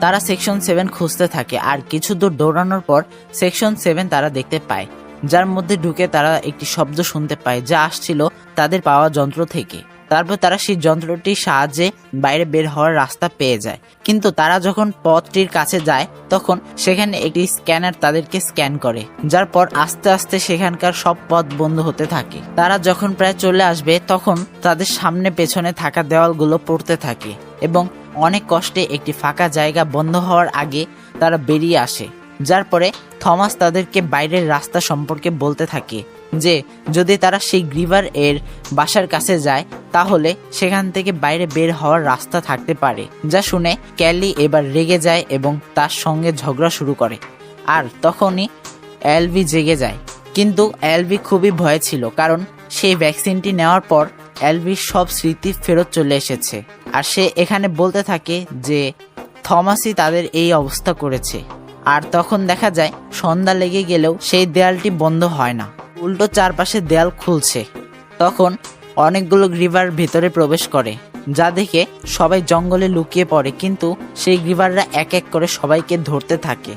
তারা সেকশন 7 খুঁজতে থাকে আর কিছু দূর দৌড়ানোর পর সেকশন 7 তারা দেখতে পায়, যার মধ্যে ঢুকে তারা একটি শব্দ শুনতে পায় যা আসছিল তাদের পাওয়া যন্ত্র থেকে। তারপর তারা সেই যন্ত্রটির সাহায্যে বাইরে বের হওয়ার রাস্তা পেয়ে যায়। কিন্তু তারা যখন পথটির কাছে যায় তখন সেখানে একটি স্ক্যানার তাদেরকে স্ক্যান করে, যার পর আস্তে আস্তে সেখানকার সব পথ বন্ধ হতে থাকে। তারা যখন প্রায় চলে আসবে তখন তাদের সামনে পেছনে থাকা দেওয়ালগুলো পড়তে থাকে এবং অনেক কষ্টে একটি ফাঁকা জায়গা বন্ধ হওয়ার আগে তারা বেরিয়ে আসে। যার পরে থমাস তাদেরকে বাইরের রাস্তা সম্পর্কে বলতে থাকে যে যদি তারা সেই গ্রিভার এর বাসার কাছে যায় তাহলে সেখান থেকে বাইরে বের হওয়ার রাস্তা থাকতে পারে। যা শুনে ক্যালি এবার রেগে যায় এবং তার সঙ্গে ঝগড়া শুরু করে। আর তখনই এলভি জেগে যায়, কিন্তু এলভি খুবই ভয়ে ছিল কারণ সেই ভ্যাকসিনটি নেওয়ার পর এলভির সব স্মৃতি ফেরত চলে এসেছে। আর সে এখানে বলতে থাকে যে থমাসই তাদের এই অবস্থা করেছে। আর তখন দেখা যায় সন্ধ্যা লেগে গেলেও সেই দেয়ালটি বন্ধ হয় না, উল্টো চারপাশে দেয়াল খুলছে। তখন অনেকগুলো গ্রিভার ভিতরে প্রবেশ করে, যা দেখে সবাই জঙ্গলে লুকিয়ে পড়ে, কিন্তু সেই গ্রিভাররা এক এক করে সবাইকে ধরতে থাকে।